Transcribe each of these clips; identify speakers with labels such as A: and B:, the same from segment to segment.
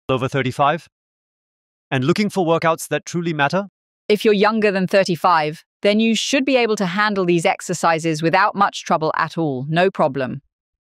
A: over 35? And looking for workouts that truly matter?
B: If you're younger than 35, then you should be able to handle these exercises without much trouble at all, no problem.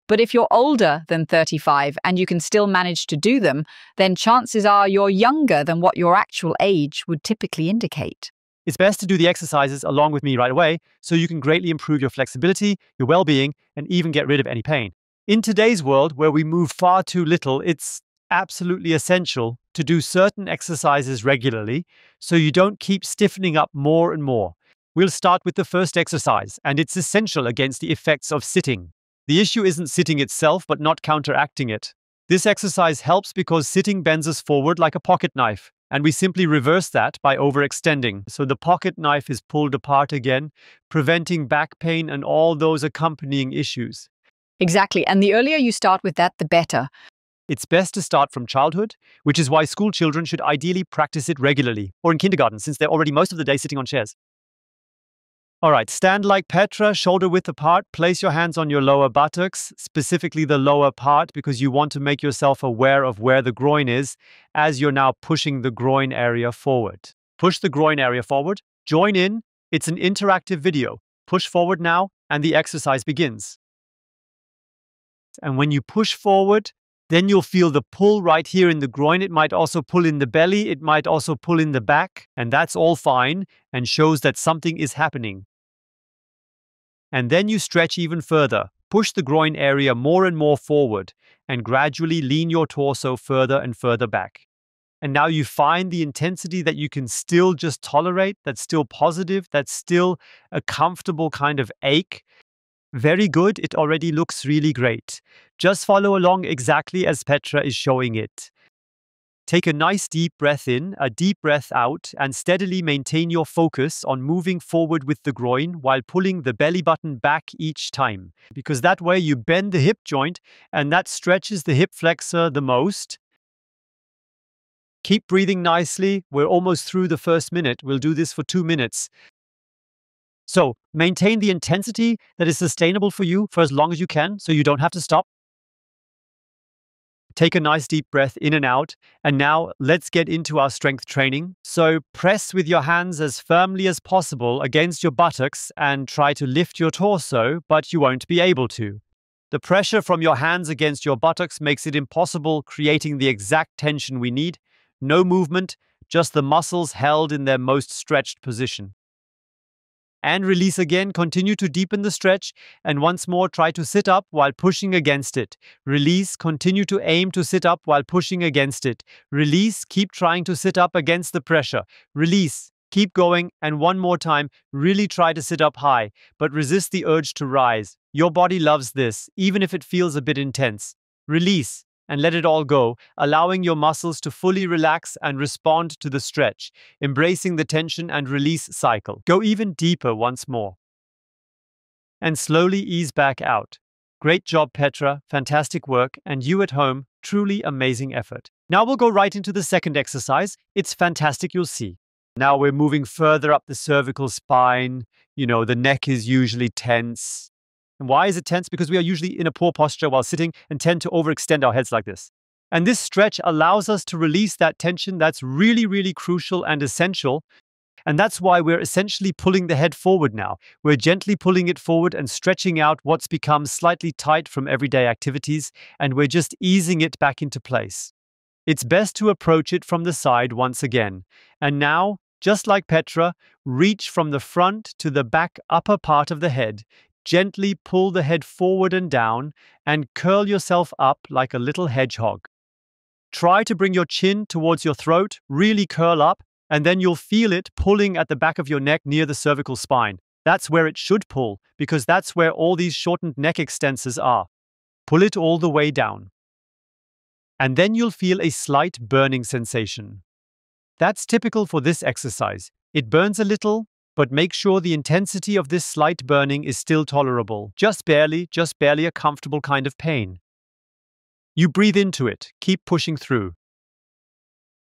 B: But if you're older than 35 and you can still manage to do them, then chances are you're younger than what your actual age would typically indicate.
A: It's best to do the exercises along with me right away so you can greatly improve your flexibility, your well-being, and even get rid of any pain. In today's world, where we move far too little, it's absolutely essential to do certain exercises regularly so you don't keep stiffening up more and more. We'll start with the first exercise, and it's essential against the effects of sitting. The issue isn't sitting itself, but not counteracting it. This exercise helps because sitting bends us forward like a pocket knife, and we simply reverse that by overextending. So the pocket knife is pulled apart again, preventing back pain and all those accompanying issues.
B: Exactly, and the earlier you start with that, the better.
A: It's best to start from childhood, which is why school children should ideally practice it regularly, or in kindergarten, since they're already most of the day sitting on chairs. All right, stand like Petra, shoulder width apart. Place your hands on your lower buttocks, specifically the lower part, because you want to make yourself aware of where the groin is as you're now pushing the groin area forward. Push the groin area forward. Join in. It's an interactive video. Push forward now, and the exercise begins. And when you push forward, then you'll feel the pull right here in the groin. It might also pull in the belly. It might also pull in the back. And that's all fine and shows that something is happening. And then you stretch even further. Push the groin area more and more forward and gradually lean your torso further and further back. And now you find the intensity that you can still just tolerate, that's still positive, that's still a comfortable kind of ache. Very good, it already looks really great. Just follow along exactly as Petra is showing it. Take a nice deep breath in, a deep breath out, and steadily maintain your focus on moving forward with the groin while pulling the belly button back each time. Because that way you bend the hip joint and that stretches the hip flexor the most. Keep breathing nicely. We're almost through the first minute. We'll do this for 2 minutes. So maintain the intensity that is sustainable for you for as long as you can so you don't have to stop. Take a nice deep breath in and out. And now let's get into our strength training. So press with your hands as firmly as possible against your buttocks and try to lift your torso, but you won't be able to. The pressure from your hands against your buttocks makes it impossible, creating the exact tension we need. No movement, just the muscles held in their most stretched position. And release again, continue to deepen the stretch, and once more try to sit up while pushing against it. Release, continue to aim to sit up while pushing against it. Release, keep trying to sit up against the pressure. Release, keep going, and one more time, really try to sit up high, but resist the urge to rise. Your body loves this, even if it feels a bit intense. Release, and let it all go, allowing your muscles to fully relax and respond to the stretch, embracing the tension and release cycle. Go even deeper once more. And slowly ease back out. Great job, Petra. Fantastic work. And you at home, truly amazing effort. Now we'll go right into the second exercise. It's fantastic, you'll see. Now we're moving further up the cervical spine. The neck is usually tense. And why is it tense? Because we are usually in a poor posture while sitting and tend to overextend our heads like this. And this stretch allows us to release that tension that's really, really crucial and essential. And that's why we're essentially pulling the head forward now. We're gently pulling it forward and stretching out what's become slightly tight from everyday activities, and we're just easing it back into place. It's best to approach it from the side once again. And now, just like Petra, reach from the front to the back upper part of the head. Gently pull the head forward and down and curl yourself up like a little hedgehog. Try to bring your chin towards your throat, really curl up, and then you'll feel it pulling at the back of your neck near the cervical spine. That's where it should pull, because that's where all these shortened neck extensors are. Pull it all the way down. And then you'll feel a slight burning sensation. That's typical for this exercise. It burns a little, but make sure the intensity of this slight burning is still tolerable. Just barely a comfortable kind of pain. You breathe into it, keep pushing through.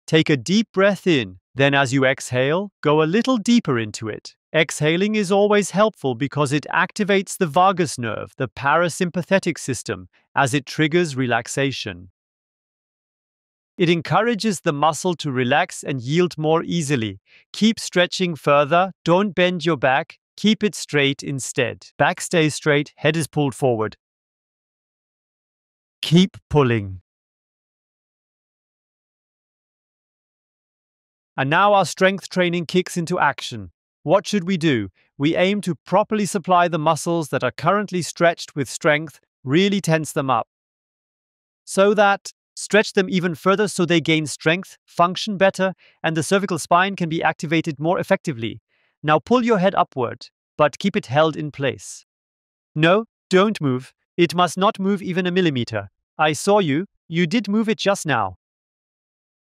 A: Take a deep breath in, then as you exhale, go a little deeper into it. Exhaling is always helpful because it activates the vagus nerve, the parasympathetic system, as it triggers relaxation. It encourages the muscle to relax and yield more easily. Keep stretching further. Don't bend your back. Keep it straight instead. Back stays straight, head is pulled forward. Keep pulling. And now our strength training kicks into action. What should we do? We aim to properly supply the muscles that are currently stretched with strength, really tense them up. Stretch them even further so they gain strength, function better, and the cervical spine can be activated more effectively. Now pull your head upward, but keep it held in place. No, don't move. It must not move even a millimeter. I saw you. You did move it just now.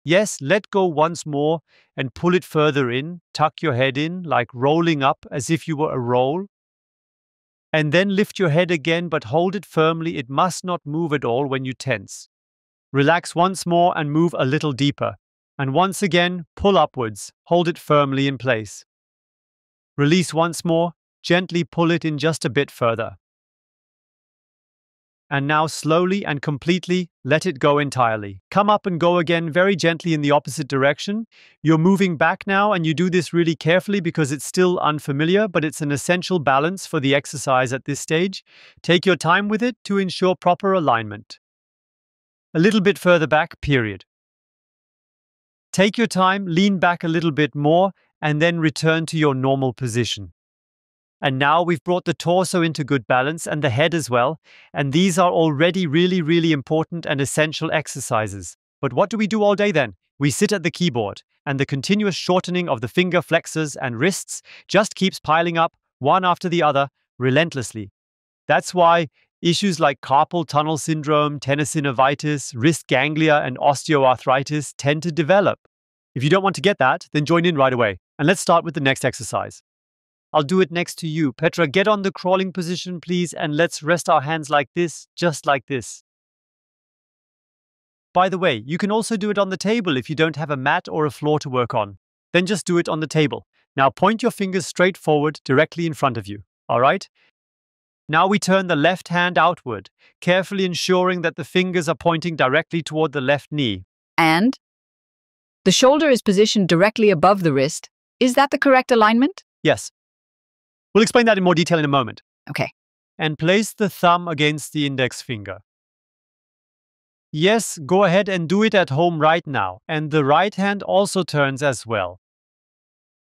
A: Yes, let go once more and pull it further in. Tuck your head in, like rolling up as if you were a roll. And then lift your head again, but hold it firmly. It must not move at all when you tense. Relax once more and move a little deeper. And once again, pull upwards. Hold it firmly in place. Release once more. Gently pull it in just a bit further. And now slowly and completely let it go entirely. Come up and go again very gently in the opposite direction. You're moving back now, and you do this really carefully because it's still unfamiliar, but it's an essential balance for the exercise at this stage. Take your time with it to ensure proper alignment. A little bit further back, period. Take your time, lean back a little bit more, and then return to your normal position. And now we've brought the torso into good balance and the head as well. And these are already really important and essential exercises. But what do we do all day then? We sit at the keyboard, and the continuous shortening of the finger flexors and wrists just keeps piling up, one after the other, relentlessly. That's why issues like carpal tunnel syndrome, tenosynovitis, wrist ganglia, and osteoarthritis tend to develop. If you don't want to get that, then join in right away. And let's start with the next exercise. I'll do it next to you. Petra, get on the crawling position, please, and let's rest our hands like this, just like this. By the way, you can also do it on the table if you don't have a mat or a floor to work on. Then just do it on the table. Now point your fingers straight forward, directly in front of you. All right? Now we turn the left hand outward, carefully ensuring that the fingers are pointing directly toward the left knee.
B: And the shoulder is positioned directly above the wrist. Is that the correct alignment?
A: Yes. We'll explain that in more detail in a moment.
B: Okay.
A: And place the thumb against the index finger. Yes, go ahead and do it at home right now. And the right hand also turns as well.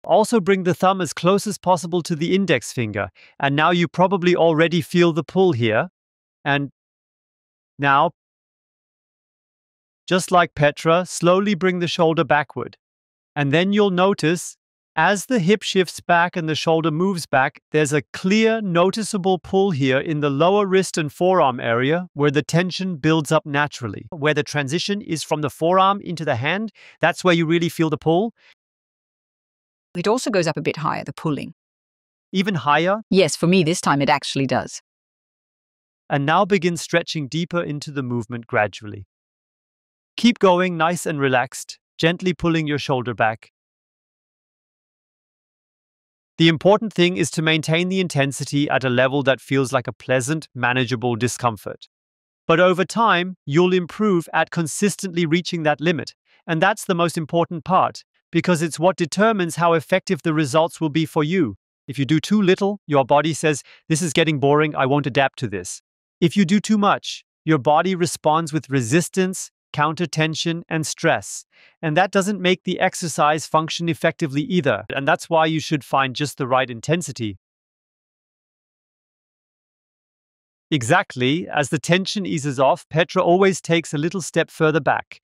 A: Also bring the thumb as close as possible to the index finger. And now you probably already feel the pull here. And now, just like Petra, slowly bring the shoulder backward. And then you'll notice, as the hip shifts back and the shoulder moves back, there's a clear, noticeable pull here in the lower wrist and forearm area where the tension builds up naturally. Where the transition is from the forearm into the hand, that's where you really feel the pull.
B: It also goes up a bit higher, the pulling.
A: Even higher.
B: Yes, for me this time it actually does.
A: And now begin stretching deeper into the movement gradually. Keep going nice and relaxed, gently pulling your shoulder back. The important thing is to maintain the intensity at a level that feels like a pleasant, manageable discomfort. But over time, you'll improve at consistently reaching that limit. And that's the most important part, because it's what determines how effective the results will be for you. If you do too little, your body says, "This is getting boring, I won't adapt to this." If you do too much, your body responds with resistance, counter-tension, and stress. And that doesn't make the exercise function effectively either. And that's why you should find just the right intensity. Exactly, as the tension eases off, Petra always takes a little step further back.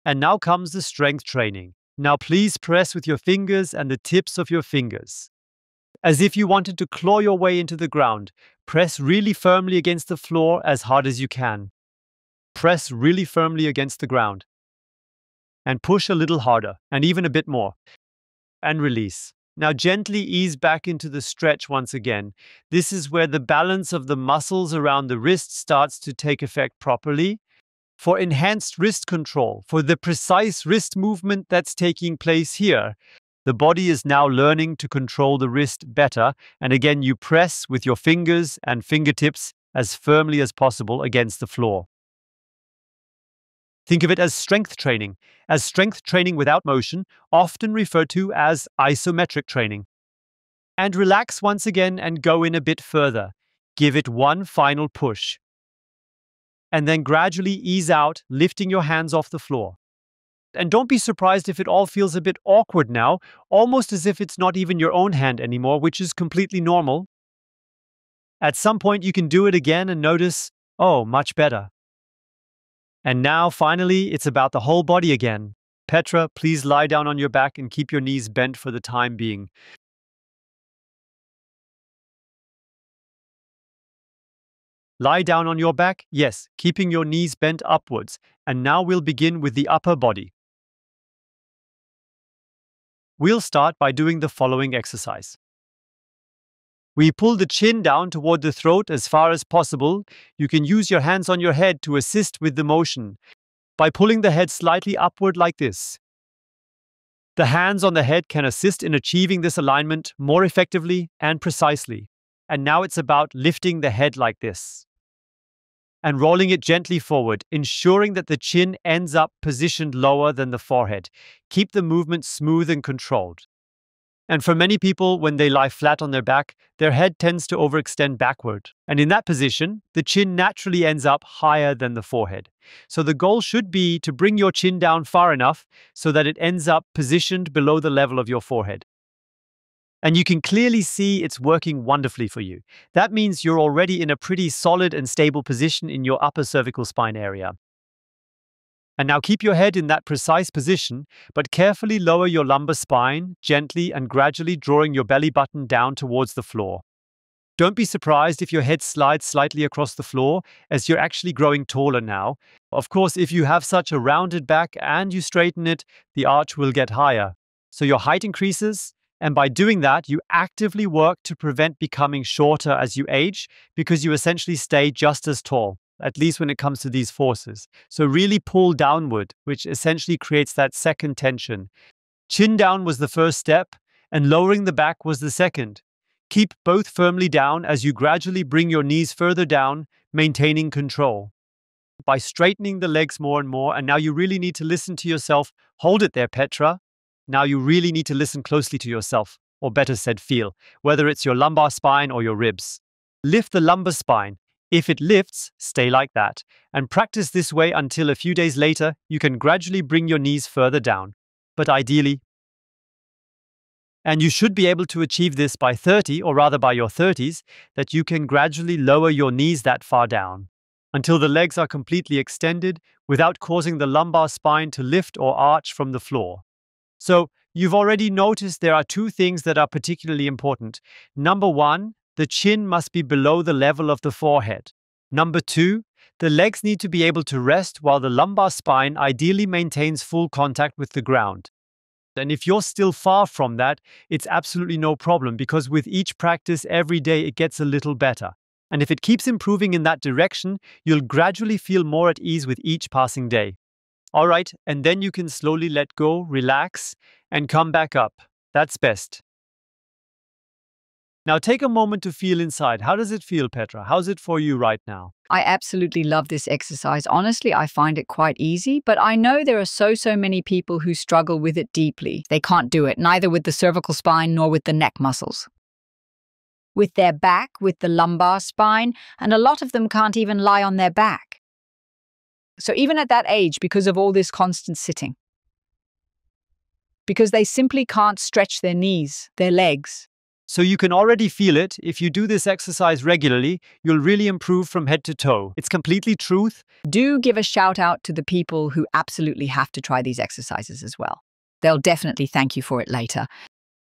A: And now comes the strength training. Now please press with your fingers and the tips of your fingers. As if you wanted to claw your way into the ground, press really firmly against the floor as hard as you can. Press really firmly against the ground. And push a little harder, and even a bit more. And release. Now gently ease back into the stretch once again. This is where the balance of the muscles around the wrist starts to take effect properly. For enhanced wrist control, for the precise wrist movement that's taking place here, the body is now learning to control the wrist better. And again, you press with your fingers and fingertips as firmly as possible against the floor. Think of it as strength training without motion, often referred to as isometric training. And relax once again and go in a bit further. Give it one final push. And then gradually ease out, lifting your hands off the floor. And don't be surprised if it all feels a bit awkward now, almost as if it's not even your own hand anymore, which is completely normal. At some point, you can do it again and notice, oh, much better. And now, finally, it's about the whole body again. Petra, please lie down on your back and keep your knees bent for the time being. Lie down on your back, yes, keeping your knees bent upwards. And now we'll begin with the upper body. We'll start by doing the following exercise. We pull the chin down toward the throat as far as possible. You can use your hands on your head to assist with the motion by pulling the head slightly upward like this. The hands on the head can assist in achieving this alignment more effectively and precisely. And now it's about lifting the head like this and rolling it gently forward, ensuring that the chin ends up positioned lower than the forehead. Keep the movement smooth and controlled. And for many people, when they lie flat on their back, their head tends to overextend backward. And in that position, the chin naturally ends up higher than the forehead. So the goal should be to bring your chin down far enough so that it ends up positioned below the level of your forehead. And you can clearly see it's working wonderfully for you. That means you're already in a pretty solid and stable position in your upper cervical spine area. And now keep your head in that precise position, but carefully lower your lumbar spine, gently and gradually drawing your belly button down towards the floor. Don't be surprised if your head slides slightly across the floor, as you're actually growing taller now. Of course, if you have such a rounded back and you straighten it, the arch will get higher. So your height increases, and by doing that, you actively work to prevent becoming shorter as you age, because you essentially stay just as tall, at least when it comes to these forces. So really pull downward, which essentially creates that second tension. Chin down was the first step, and lowering the back was the second. Keep both firmly down as you gradually bring your knees further down, maintaining control. By straightening the legs more and more, and now you really need to listen to yourself. Hold it there, Petra. Now you really need to listen closely to yourself, or better said, feel, whether it's your lumbar spine or your ribs. Lift the lumbar spine. If it lifts, stay like that, and practice this way until a few days later, you can gradually bring your knees further down. But ideally, and you should be able to achieve this by 30, or rather by your 30s, that you can gradually lower your knees that far down, until the legs are completely extended without causing the lumbar spine to lift or arch from the floor. So, you've already noticed there are two things that are particularly important. Number one, the chin must be below the level of the forehead. Number two, the legs need to be able to rest while the lumbar spine ideally maintains full contact with the ground. And if you're still far from that, it's absolutely no problem, because with each practice every day it gets a little better. And if it keeps improving in that direction, you'll gradually feel more at ease with each passing day. All right, and then you can slowly let go, relax, and come back up. That's best. Now take a moment to feel inside. How does it feel, Petra? How's it for you right now?
B: I absolutely love this exercise. Honestly, I find it quite easy, but I know there are so many people who struggle with it deeply. They can't do it, neither with the cervical spine nor with the neck muscles. With their back, with the lumbar spine, and a lot of them can't even lie on their back. So even at that age, because of all this constant sitting, because they simply can't stretch their knees, their legs.
A: So you can already feel it. If you do this exercise regularly, you'll really improve from head to toe. It's completely truth.
B: Do give a shout out to the people who absolutely have to try these exercises as well. They'll definitely thank you for it later.